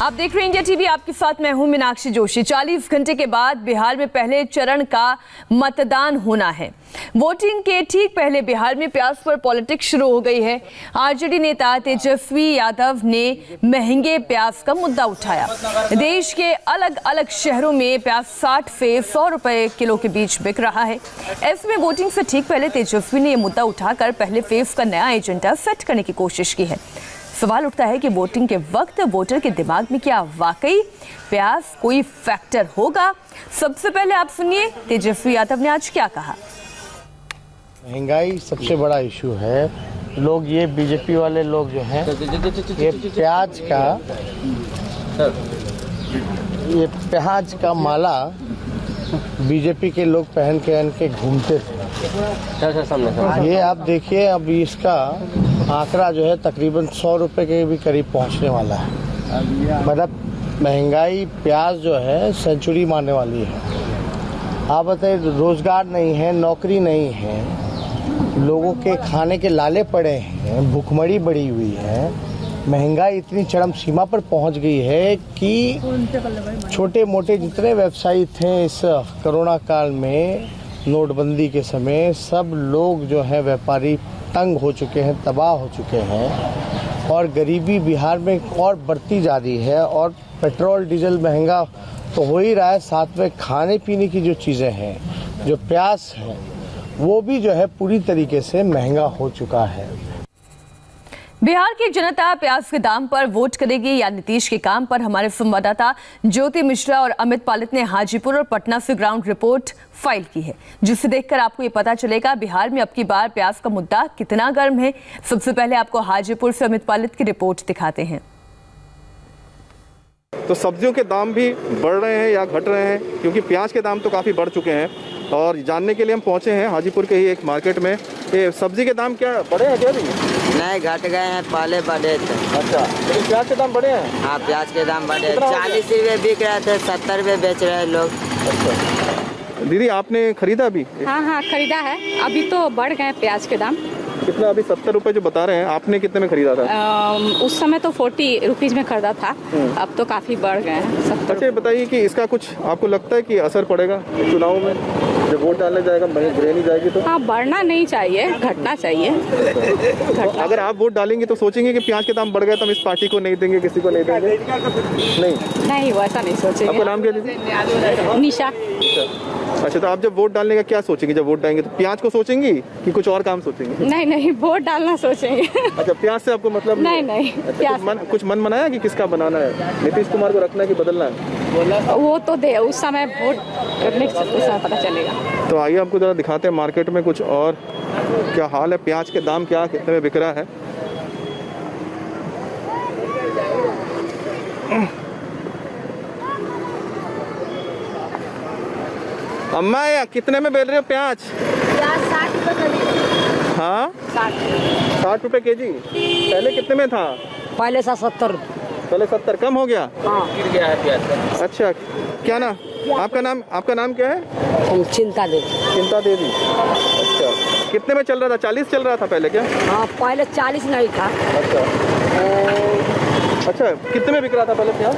आप देख रहे हैं इंडिया टीवी, आपके साथ मैं हूं मीनाक्षी जोशी। 40 घंटे के बाद बिहार में पहले चरण का मतदान होना है। वोटिंग के ठीक पहले बिहार में प्याज पर पॉलिटिक्स शुरू हो गई है। आरजेडी नेता तेजस्वी यादव ने महंगे प्याज का मुद्दा उठाया। देश के अलग अलग शहरों में प्याज 60 से 100 रुपए किलो के बीच बिक रहा है। ऐसे में वोटिंग से ठीक पहले तेजस्वी ने यह मुद्दा उठाकर पहले फेज का नया एजेंडा सेट करने की कोशिश की है। सवाल उठता है कि वोटिंग के वक्त वोटर के दिमाग में क्या वाकई प्याज कोई फैक्टर होगा? सबसे पहले आप सुनिए तेजस्वी यादव ने आज क्या कहा। महंगाई सबसे बड़ा इशू है। लोग ये बीजेपी वाले लोग जो हैं ये प्याज का माला बीजेपी के लोग पहन के घूमते थे। ये आप देखिए, अब इसका आंकड़ा जो है तकरीबन 100 रुपए के भी करीब पहुंचने वाला है। मतलब महंगाई प्याज जो है सेंचुरी मारने वाली है। आप बताइए, रोजगार नहीं है, नौकरी नहीं है, लोगों के खाने के लाले पड़े हैं, भूखमरी बढ़ी हुई है, महंगाई इतनी चरम सीमा पर पहुंच गई है कि छोटे मोटे जितने व्यवसायी थे इस कोरोना काल में, नोटबंदी के समय, सब लोग जो है व्यापारी तंग हो चुके हैं, तबाह हो चुके हैं और गरीबी बिहार में और बढ़ती जा रही है। और पेट्रोल डीजल महंगा तो हो ही रहा है, साथ में खाने पीने की जो चीज़ें हैं, जो प्याज है, वो भी जो है पूरी तरीके से महंगा हो चुका है। बिहार की जनता प्याज के दाम पर वोट करेगी या नीतीश के काम पर? हमारे संवाददाता ज्योति मिश्रा और अमित पालित ने हाजीपुर और पटना से ग्राउंड रिपोर्ट फाइल की है, जिसे देखकर आपको ये पता चलेगा बिहार में अब की बार प्याज का मुद्दा कितना गर्म है। सबसे पहले आपको हाजीपुर से अमित पालित की रिपोर्ट दिखाते हैं। तो सब्जियों के दाम भी बढ़ रहे हैं या घट रहे हैं, क्योंकि प्याज के दाम तो काफ़ी बढ़ चुके हैं। और जानने के लिए हम पहुंचे हैं हाजीपुर के ही एक मार्केट में। ये सब्जी के दाम क्या बढ़े हैं क्या? भी नहीं, घट गए हैं, पहले बढ़े थे। अच्छा, लेकिन प्याज के दाम बढ़े हैं? हाँ, प्याज के दाम बढ़े। 40 रुपये बिक रहे थे, 70 रुपये बेच रहे हैं लोग। अच्छा दीदी, आपने खरीदा अभी? हाँ खरीदा है। अभी तो बढ़ गए प्याज के दाम। कितना? अभी 70 रुपये जो बता रहे हैं, आपने कितने में खरीदा था? उस समय तो 40 रुपीज में खरीदा था, अब तो काफी बढ़ गए हैं 70। अच्छा, बताइए कि इसका कुछ आपको लगता है कि असर पड़ेगा चुनाव में? जब वोट डालने जाएगा, नहीं जाएगी तो? हाँ, बढ़ना नहीं चाहिए, घटना चाहिए। अगर आप वोट डालेंगे तो सोचेंगे कि प्याज के दाम बढ़ गए तो हम इस पार्टी को नहीं देंगे, किसी को नहीं देंगे? नहीं, वैसा नहीं सोचेंगे। आपका नाम क्या दीदी? निशा। अच्छा, तो आप जब वोट डालने का क्या सोचेंगे? जब वोट डालेंगे तो प्याज को सोचेंगे कि कुछ और काम सोचेंगे? नहीं, वोट डालना सोचेंगे। अच्छा, प्याज से आपको मतलब नहीं। अच्छा, कुछ मन बनाया कि किसका बनाना है? नीतीश कुमार को रखना है कि बदलना है? वो तो दे, उस समय वोट करने से पता चलेगा। तो आइए आपको जरा दिखाते हैं मार्केट में कुछ और क्या हाल है, प्याज के दाम क्या कितने में बिक रहा है। अम्मा, या कितने में बेच रहे हो प्याज? 60 रुपये। हाँ, 60 रुपये के जी। पहले कितने में था? पहले 70। पहले 70, कम हो गया? हाँ, गिर गया है प्याज। अच्छा, क्या ना आपका नाम क्या है? चिंता देवी। अच्छा, कितने में चल रहा था? 40 चल रहा था पहले क्या? हाँ, पहले 40 नहीं था। अच्छा, कितने में बिक रहा था पहले प्याज?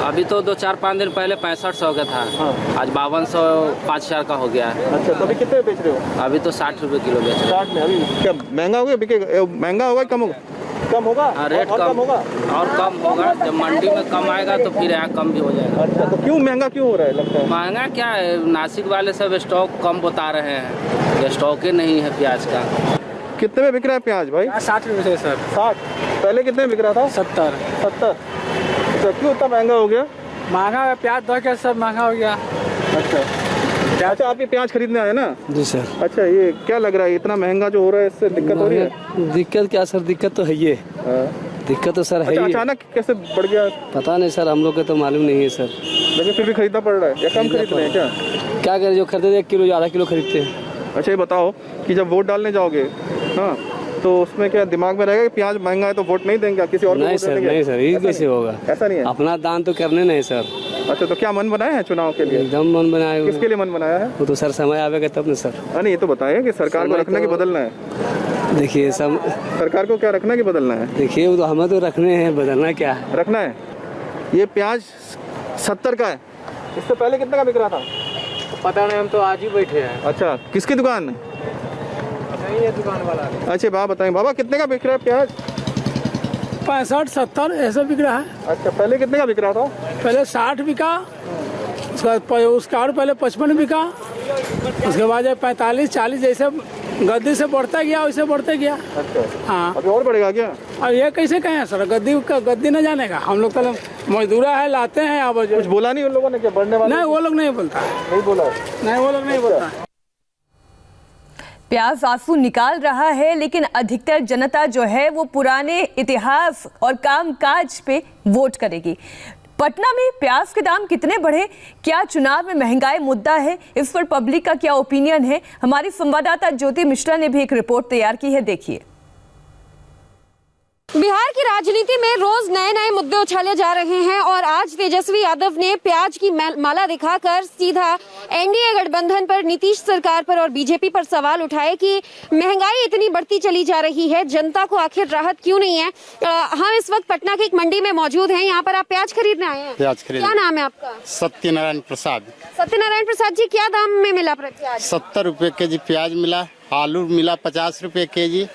अभी तो 2-4-5 दिन पहले 6500 का था। हाँ। आज 5200 5000 का हो गया है। अच्छा, तो अभी कितने में बेच रहे हो? अभी तो 60 रुपये किलो बेच रहे हैं। 60 में? अभी क्या महंगा हो गया? बिकेगा? महंगा होगा कम होगा? कम होगा? रेट कम होगा और कम होगा। जब मंडी में कम आएगा तो फिर यहाँ कम भी हो जाएगा। अच्छा, तो क्यों महंगा क्यों हो रहा है लगता है? महंगा क्या है, नासिक वाले सब स्टॉक कम बता रहे हैं, स्टॉक ही नहीं है प्याज का। कितने में बिक रहा है प्याज भाई? 60 रुपये से सर। 60? पहले कितने में बिक रहा था? 70। अच्छा, क्यों इतना महंगा हो गया? महंगा है, प्याज धो के सब महंगा हो गया। अच्छा, आप ये प्याज खरीदने आए ना? जी सर। अच्छा, ये क्या लग रहा है, इतना महंगा जो हो रहा है इससे दिक्कत हो रही है? दिक्कत क्या सर, दिक्कत तो है ही। दिक्कत तो सर है ही। अचानक कैसे बढ़ गया? पता नहीं सर, हम लोग को तो मालूम नहीं है सर। लेकिन फिर भी खरीदना पड़ रहा है या कम खरीद रहे हैं क्या? क्या करें, जो खरीदते 1 किलो या आधा किलो खरीदते हैं। अच्छा, ये बताओ कि जब वोट डालने जाओगे, हाँ, तो उसमें क्या दिमाग में रहेगा कि प्याज महंगा है तो वोट नहीं देंगे, किसी और को नहीं सर, नहीं सर, ये कैसे होगा? ऐसा नहीं है। अपना दान तो करने नहीं सर। अच्छा, तो क्या मन बनाया है चुनाव के लिए? एकदम मन बनाया। किसके लिए मन बनाया है? वो तो सर समय आवेगा तब न सर। नहीं, ये तो बताइए कि सरकार को रखना कि बदलना है? देखिए सरकार को क्या रखना कि बदलना है? देखिए, वो तो हमें तो रखने हैं, बदलना क्या है? रखना है। ये प्याज 70 का है, इससे पहले कितने का बिक रहा था? पता नहीं, हम तो आज ही बैठे हैं। अच्छा, किसकी दुकान? नहीं, ये दुकान वाला। अच्छा बाबा बताएं, बाबा कितने का बिक रहा है प्याज? 65-70 ऐसा बिक रहा है। अच्छा, पहले कितने का बिक रहा था? पहले 60 बिका, उसका और पहले 55 बिका, उसके बाद 45-40 जैसे गद्दी से बढ़ता गया वैसे बढ़ते गया। अच्छा, हाँ, अभी और बढ़ेगा क्या? और ये कैसे कहें सर, गद्दी न जाने का, हम लोग तो मजदूरा है, लाते हैं। अब कुछ बोला नहीं उन लोगों ने क्या बढ़ने वाला? नहीं, वो लोग नहीं बोलता, नहीं बोला, नहीं वो लोग नहीं बोलता। प्याज आंसू निकाल रहा है, लेकिन अधिकतर जनता जो है वो पुराने इतिहास और कामकाज पे वोट करेगी। पटना में प्याज के दाम कितने बढ़े, क्या चुनाव में महंगाई मुद्दा है, इस पर पब्लिक का क्या ओपिनियन है, हमारी संवाददाता ज्योति मिश्रा ने भी एक रिपोर्ट तैयार की है, देखिए। बिहार की राजनीति में रोज नए नए मुद्दे उछाले जा रहे हैं और आज तेजस्वी यादव ने प्याज की माला दिखाकर सीधा एनडीए गठबंधन पर, नीतीश सरकार पर और बीजेपी पर सवाल उठाए कि महंगाई इतनी बढ़ती चली जा रही है, जनता को आखिर राहत क्यों नहीं है। हम इस वक्त पटना के एक मंडी में मौजूद हैं, यहाँ पर आप प्याज खरीदने आए हैं। प्याज खरीद। क्या नाम है आपका? सत्यनारायण प्रसाद। सत्यनारायण प्रसाद जी, क्या दाम में मिला प्याज? 70 रुपए के जी प्याज मिला, आलू मिला 50 रुपए के जी,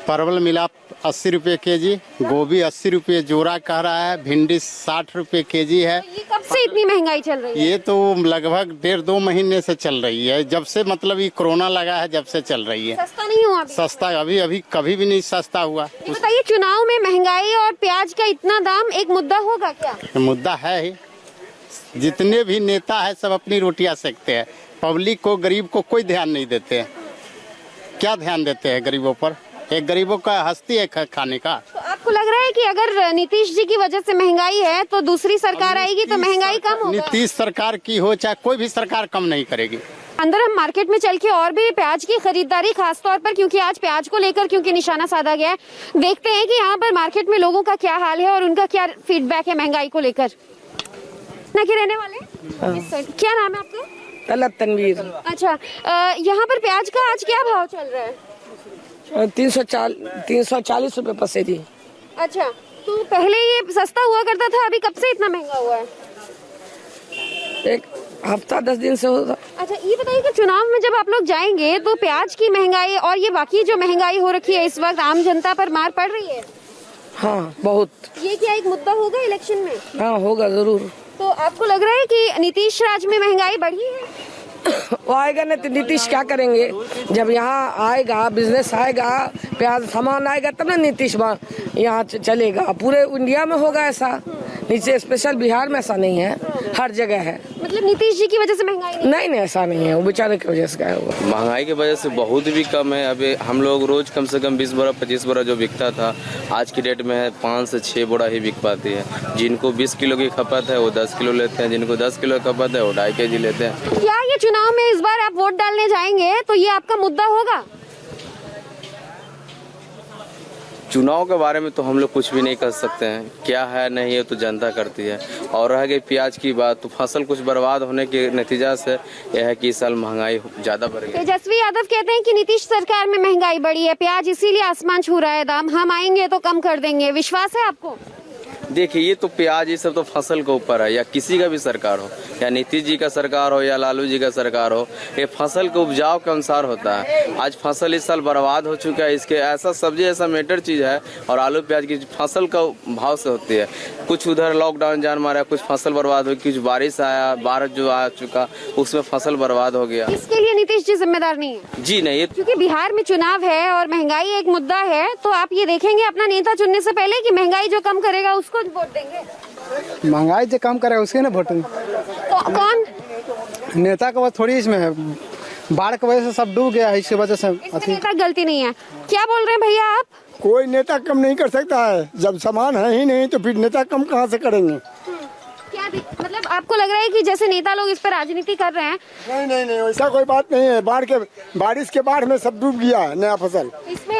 परवल मिला 80 रुपए के जी, गोभी 80 रुपए जोड़ा कह रहा है, भिंडी 60 रुपए के जी है। ये कब से इतनी महंगाई चल रही है? ये तो लगभग 1.5-2 महीने से चल रही है, जब से मतलब ये कोरोना लगा है जब से चल रही है। सस्ता नहीं हुआ अभी? सस्ता अभी कभी भी नहीं सस्ता हुआ। ये बताइए, चुनाव में महंगाई और प्याज का इतना दाम एक मुद्दा होगा क्या? मुद्दा है ही, जितने भी नेता है सब अपनी रोटियां सेकते हैं, पब्लिक को, गरीब को कोई ध्यान नहीं देते हैं। क्या ध्यान देते हैं गरीबों पर? एक गरीबों का हस्ती है खाने का। तो आपको लग रहा है कि अगर नीतीश जी की वजह से महंगाई है तो दूसरी सरकार आएगी तो महंगाई कम होगा? नीतीश सरकार की हो चाहे कोई भी सरकार कम नहीं करेगी। अंदर हम मार्केट में चल के और भी प्याज की खरीदारी, खासतौर पर क्योंकि आज प्याज को लेकर क्योंकि निशाना साधा गया है, देखते हैं कि यहाँ पर मार्केट में लोगों का क्या हाल है और उनका क्या फीडबैक है महंगाई को लेकर। ना के रहने वाले क्या नाम है आपका? तलत तनवीर। अच्छा, यहाँ पर प्याज का आज क्या भाव चल रहा है? 340 रुपए पसेरी। अच्छा, तो पहले ये सस्ता हुआ करता था, अभी कब से इतना महंगा हुआ है? एक हफ्ता 10 दिन से होगा। अच्छा, ये बताइए कि चुनाव में जब आप लोग जाएंगे तो प्याज की महंगाई और ये बाकी जो महंगाई हो रखी है इस वक्त आम जनता पर मार पड़ रही है? हाँ, बहुत। ये क्या एक मुद्दा होगा इलेक्शन में? हाँ, होगा जरूर। तो आपको लग रहा है कि नीतीश राज में महंगाई बढ़ी है? वो आएगा नहीं तो नीतीश क्या करेंगे? जब यहाँ आएगा, बिजनेस आएगा, प्याज सामान आएगा तब ना नीतीश यहाँ चलेगा। पूरे इंडिया में होगा ऐसा, नीचे स्पेशल बिहार में ऐसा नहीं है, हर जगह है। मतलब नीतीश जी की वजह से महंगाई नहीं, ऐसा नहीं है, वो बेचारे की वजह से क्या होगा। महंगाई की वजह से बहुत भी कम है। अभी हम लोग रोज कम से कम 20 बोरा 25 बोरा जो बिकता था, आज की डेट में है 5 से 6 बोरा ही बिक पाती है। जिनको 20 किलो की खपत है वो 10 किलो लेते हैं, जिनको 10 किलो की खपत है वो 2.5 kg लेते हैं। क्या ये चुनाव में इस बार आप वोट डालने जाएंगे तो ये आपका मुद्दा होगा? चुनाव के बारे में तो हम लोग कुछ भी नहीं कर सकते हैं, क्या है नहीं है तो जनता करती है। और रह गई प्याज की बात, तो फसल कुछ बर्बाद होने के नतीजा से यह है कि इस साल महंगाई ज्यादा बढ़ गई। तेजस्वी यादव कहते हैं कि नीतीश सरकार में महंगाई बढ़ी है, प्याज इसीलिए आसमान छू रहा है दाम, हम आएंगे तो कम कर देंगे। विश्वास है आपको? देखिए, ये तो प्याज ये सब तो फसल के ऊपर है, या किसी का भी सरकार हो, या नीतीश जी का सरकार हो या लालू जी का सरकार हो, ये फसल के उपजाव के अनुसार होता है। आज फसल इस साल बर्बाद हो चुका है, इसके ऐसा सब्जी ऐसा मेटर चीज है, और आलू प्याज की फसल का भाव से होती है। कुछ उधर लॉकडाउन जान मारा, कुछ फसल बर्बाद हो, कुछ बारिश आया, बाढ़ जो आ चुका उसमें फसल बर्बाद हो गया। इसके लिए नीतीश जी जिम्मेदार नहीं है? जी नहीं, क्योंकि बिहार में चुनाव है और महंगाई एक मुद्दा है, तो आप ये देखेंगे अपना नेता चुनने से पहले कि महंगाई जो कम करेगा उसको वोट देंगे? महंगाई जो कम करेगा उसके ना वोट देंगे। कौन नेता का वजह थोड़ी इसमें है, बाढ़ की वजह से सब डूब गया है, इसकी वजह से नेता गलती नहीं है। क्या बोल रहे हैं भैया आप? कोई नेता कम नहीं कर सकता है, जब सामान है ही नहीं तो फिर नेता कम कहाँ से करेंगे? क्या मतलब आपको लग रहा है कि जैसे नेता लोग इस पर राजनीति कर रहे हैं? नहीं, ऐसा कोई बात नहीं है। बारिश के बाढ़ में सब डूब गया है नया फसल।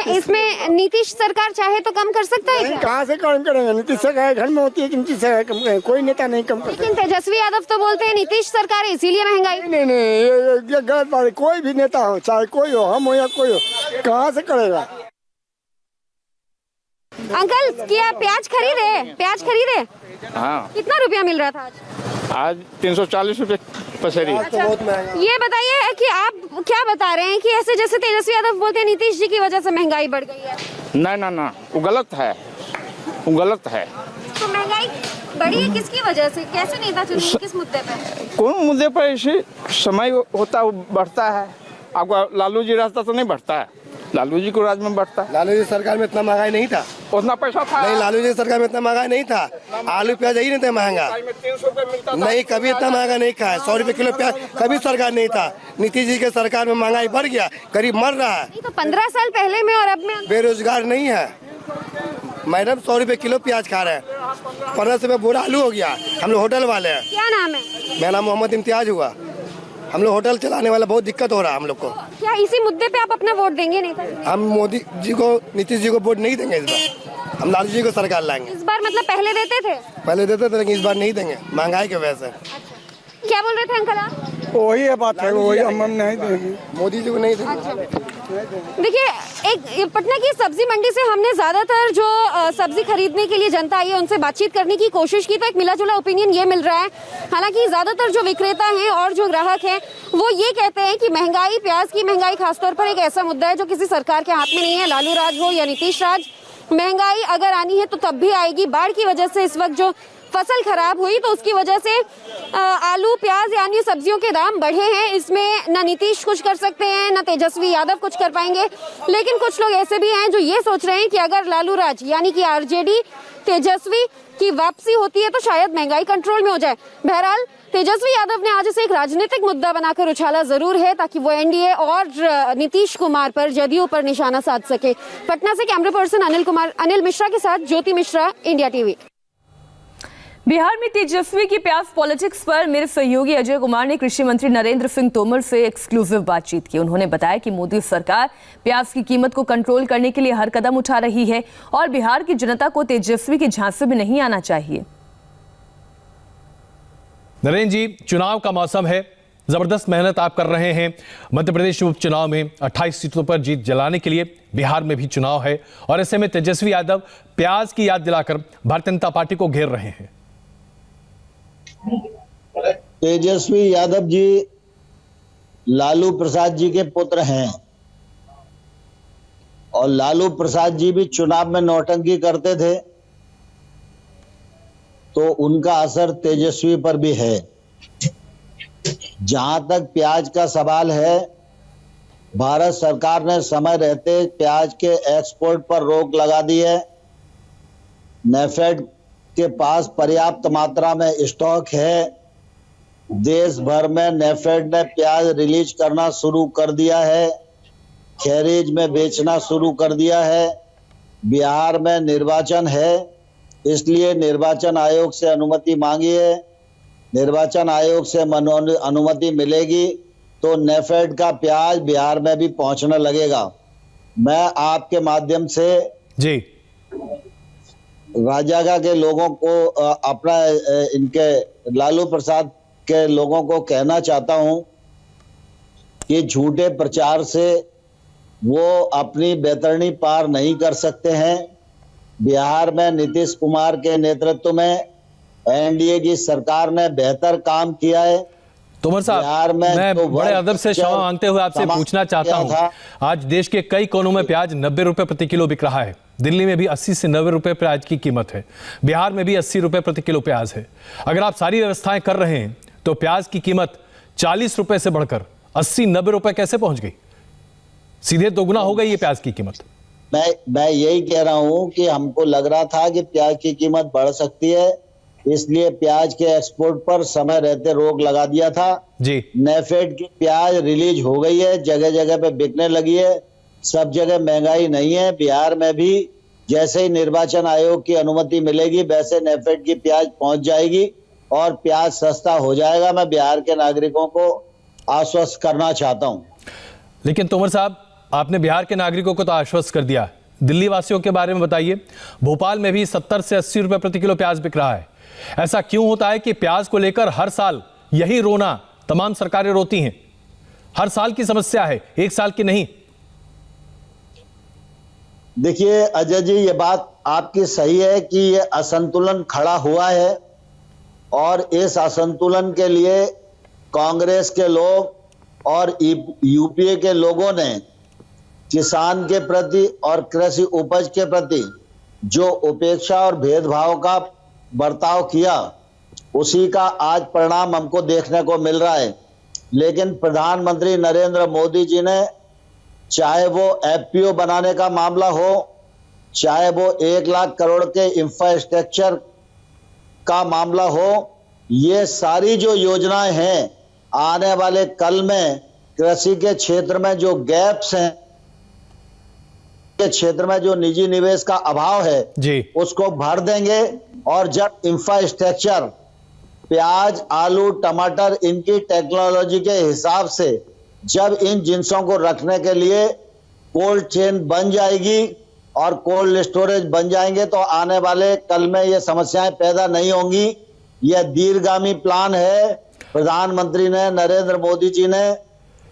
इसमें नीतीश सरकार चाहे तो कम कर सकता है? कहाँ से कम करेंगे? नीतीश सरकार घर में होती है कि नीतीश सरकार कम करेंगे? कोई नेता नहीं कम कर सकता। लेकिन तेजस्वी यादव तो बोलते हैं नीतीश सरकार इसीलिए महंगाई। नहीं, ये गलत बात है। कोई भी नेता हो, चाहे कोई हो, हम हो या कोई हो, कहाँ से करेगा? अंकल, क्या प्याज खरीदे? हाँ। कितना रुपया मिल रहा था आज 340 रुपए पसेरी। ये बताइए कि आप क्या बता रहे हैं कि ऐसे जैसे तेजस्वी यादव बोलते हैं नीतीश जी की वजह से महंगाई बढ़ गई है। ना वो गलत है, वो गलत है। तो महंगाई बढ़ी है किसकी वजह से, कैसे नेता चुनेंगे, किस मुद्दे पे? कौन मुद्दे पर ऐसे समय होता है वो बढ़ता है। आपका लालू जी रास्ता तो नहीं बढ़ता है, लालू जी को राज में बढ़ता है। लालू जी सरकार में इतना महंगाई नहीं था, उतना पैसा था नहीं। लालू जी सरकार में इतना महंगाई नहीं था, आलू प्याज ही नहीं था महंगा, 300 रुपए मिलता था। नहीं कभी इतना महंगा नहीं खाया। 100 रुपए किलो प्याज कभी सरकार नहीं था। नीतीश जी के सरकार में महंगाई बढ़ गया, गरीब मर रहा है। तो 15 साल पहले में और अब में बेरोजगार नहीं है मैडम, 100 रुपए किलो प्याज खा रहे हैं, 15 रुपए बोरा आलू हो गया। हम लोग होटल वाले हैं। क्या नाम है? मेरा नाम मोहम्मद इम्तियाज हुआ। हम लोग होटल चलाने वाला, बहुत दिक्कत हो रहा है हम लोग को। क्या इसी मुद्दे पे आप अपना वोट देंगे नेता जी? हम मोदी जी को, नीतीश जी को वोट नहीं देंगे इस बार। हम लालू जी को सरकार लाएंगे। इस बार मतलब पहले देते थे? पहले देते थे, लेकिन इस बार नहीं देंगे महंगाई की वजह से। क्या बोल रहे थे अंकल आप? वही है बात है, वही हम नहीं देंगे, मोदी जी को नहीं देंगे। देखिए, एक पटना की सब्जी मंडी से हमने ज्यादातर जो सब्जी खरीदने के लिए जनता आई है उनसे बातचीत करने की कोशिश की, तो एक मिला जुला ओपिनियन ये मिल रहा है। हालांकि ज्यादातर जो विक्रेता हैं और जो ग्राहक हैं वो ये कहते हैं कि महंगाई, प्याज की महंगाई खासतौर पर एक ऐसा मुद्दा है जो किसी सरकार के हाथ में नहीं है, लालू राज हो या नीतीश राज। महंगाई अगर आनी है तो तब भी आएगी। बाढ़ की वजह से इस वक्त जो फसल खराब हुई तो उसकी वजह से आलू, प्याज यानी सब्जियों के दाम बढ़े हैं। इसमें न नीतीश कुछ कर सकते हैं, न तेजस्वी यादव कुछ कर पाएंगे। लेकिन कुछ लोग ऐसे भी हैं जो ये सोच रहे हैं कि अगर लालू राज यानी कि आरजेडी, तेजस्वी की वापसी होती है तो शायद महंगाई कंट्रोल में हो जाए। बहरहाल तेजस्वी यादव ने आज इसे एक राजनीतिक मुद्दा बनाकर उछाला जरूर है ताकि वो एनडीए और नीतीश कुमार पर, जदयू पर निशाना साध सके। पटना से कैमरा पर्सन अनिल मिश्रा के साथ ज्योति मिश्रा, इंडिया टीवी। बिहार में तेजस्वी की प्याज पॉलिटिक्स पर मेरे सहयोगी अजय कुमार ने कृषि मंत्री नरेंद्र सिंह तोमर से एक्सक्लूसिव बातचीत की। उन्होंने बताया कि मोदी सरकार प्याज की कीमत को कंट्रोल करने के लिए हर कदम उठा रही है और बिहार की जनता को तेजस्वी के झांसे में नहीं आना चाहिए। नरेंद्र जी, चुनाव का मौसम है, जबरदस्त मेहनत आप कर रहे हैं। मध्य प्रदेश उपचुनाव में 28 सीटों पर जीत जलाने के लिए बिहार में भी चुनाव है और ऐसे में तेजस्वी यादव प्याज की याद दिलाकर भारतीय जनता पार्टी को घेर रहे हैं। तेजस्वी यादव जी लालू प्रसाद जी के पुत्र हैं और लालू प्रसाद जी भी चुनाव में नौटंकी करते थे, तो उनका असर तेजस्वी पर भी है। जहां तक प्याज का सवाल है, भारत सरकार ने समय रहते प्याज के एक्सपोर्ट पर रोक लगा दी है। नेफेड के पास पर्याप्त मात्रा में स्टॉक है। देश भर में नेफेड ने प्याज रिलीज करना शुरू कर दिया है, खैरीज में बेचना शुरू कर दिया है। बिहार में निर्वाचन है, इसलिए निर्वाचन आयोग से अनुमति मांगी है। निर्वाचन आयोग से अनुमति मिलेगी तो नेफेड का प्याज बिहार में भी पहुंचने लगेगा। मैं आपके माध्यम से जी राजागा के लोगों को, अपना इनके लालू प्रसाद के लोगों को कहना चाहता हूं कि झूठे प्रचार से वो अपनी बैतरणी पार नहीं कर सकते हैं। बिहार में नीतीश कुमार के नेतृत्व में एनडीए की सरकार ने बेहतर काम किया है। तोमर साहब, मैं बड़े अदब से क्षमा मांगते हुए आपसे पूछना चाहता हूं, आज देश के कई कोनों में प्याज 90 रुपए प्रति किलो बिक रहा है। दिल्ली में भी 80 से 90 रुपए प्याज की कीमत है, बिहार में भी 80 रुपए प्रति किलो प्याज है। अगर आप सारी व्यवस्थाएं कर रहे हैं तो प्याज की कीमत 40 रुपए से बढ़कर 80-90 रुपए कैसे पहुंच गई? सीधे दोगुना हो गई ये प्याज की कीमत। मैं यही कह रहा हूं कि हमको लग रहा था कि प्याज की कीमत बढ़ सकती है, इसलिए प्याज के एक्सपोर्ट पर समय रहते रोक लगा दिया था जी। नेफेड की प्याज रिलीज हो गई है, जगह जगह पे बिकने लगी है। सब जगह महंगाई नहीं है। बिहार में भी जैसे ही निर्वाचन आयोग की अनुमति मिलेगी वैसे नेफेड की प्याज पहुंच जाएगी और प्याज सस्ता हो जाएगा। मैं बिहार के नागरिकों को आश्वस्त करना चाहता हूं। लेकिन तोमर साहब, आपने बिहार के नागरिकों को तो आश्वस्त कर दिया, दिल्ली वासियों के बारे में बताइए। भोपाल में भी 70 से 80 रुपए प्रति किलो प्याज बिक रहा है। ऐसा क्यों होता है कि प्याज को लेकर हर साल यही रोना तमाम सरकारें रोती हैं? हर साल की समस्या है, एक साल की नहीं। देखिए अजय जी, ये बात आपकी सही है कि ये असंतुलन खड़ा हुआ है और इस असंतुलन के लिए कांग्रेस के लोग और यूपीए के लोगों ने किसान के प्रति और कृषि उपज के प्रति जो उपेक्षा और भेदभाव का बर्ताव किया, उसी का आज परिणाम हमको देखने को मिल रहा है। लेकिन प्रधानमंत्री नरेंद्र मोदी जी ने, चाहे वो एफपीओ बनाने का मामला हो, चाहे वो 1 लाख करोड़ के इंफ्रास्ट्रक्चर का मामला हो, ये सारी जो योजनाएं हैं, आने वाले कल में कृषि के क्षेत्र में जो गैप्स हैं, के क्षेत्र में जो निजी निवेश का अभाव है जी, उसको भर देंगे। और जब इंफ्रास्ट्रक्चर, प्याज, आलू, टमाटर, इनकी टेक्नोलॉजी के हिसाब से जब इन जिंसों को रखने के लिए कोल्ड चेन बन जाएगी और कोल्ड स्टोरेज बन जाएंगे, तो आने वाले कल में ये समस्याएं पैदा नहीं होंगी। यह दीर्घगामी प्लान है। प्रधानमंत्री ने, नरेंद्र मोदी जी ने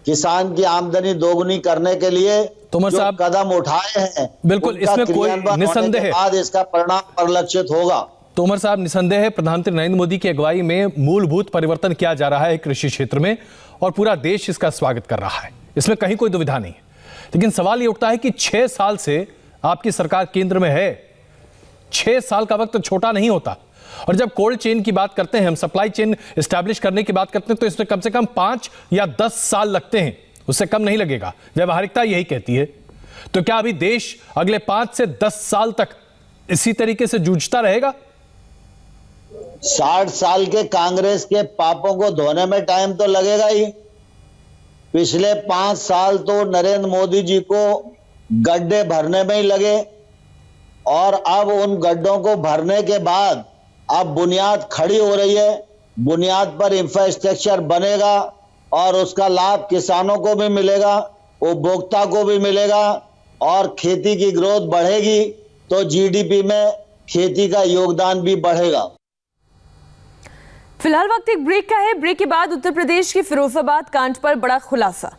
किसान की आमदनी दोगुनी करने के लिए तोमर साहब कदम उठाए हैं, बिल्कुल, इसमें कोई निसंदेह है, बाद इसका परिणाम परिलक्षित होगा। तोमर साहब, निसंदेह है प्रधानमंत्री नरेंद्र मोदी की अगुवाई में मूलभूत परिवर्तन किया जा रहा है कृषि क्षेत्र में और पूरा देश इसका स्वागत कर रहा है, इसमें कहीं कोई दुविधा नहीं है। लेकिन सवाल ये उठता है कि 6 साल से आपकी सरकार केंद्र में है। 6 साल का वक्त छोटा नहीं होता। और जब कोल्ड चेन की बात करते हैं, हम सप्लाई चेन एस्टैब्लिश करने की बात करते हैं, तो इसमें कम से कम 5 या 10 साल लगते हैं, उससे कम नहीं लगेगा। व्यवहारिकता यही कहती है। तो क्या अभी देश अगले 5 से 10 साल तक इसी तरीके से जूझता रहेगा? 60 साल के कांग्रेस के पापों को धोने में टाइम तो लगेगा ही। पिछले 5 साल तो नरेंद्र मोदी जी को गड्ढे भरने में ही लगे और अब उन गड्ढों को भरने के बाद अब बुनियाद खड़ी हो रही है। बुनियाद पर इंफ्रास्ट्रक्चर बनेगा और उसका लाभ किसानों को भी मिलेगा, उपभोक्ता को भी मिलेगा और खेती की ग्रोथ बढ़ेगी तो जीडीपी में खेती का योगदान भी बढ़ेगा। फिलहाल वक्त एक ब्रेक का है। ब्रेक के बाद उत्तर प्रदेश के फिरोजाबाद कांड पर बड़ा खुलासा।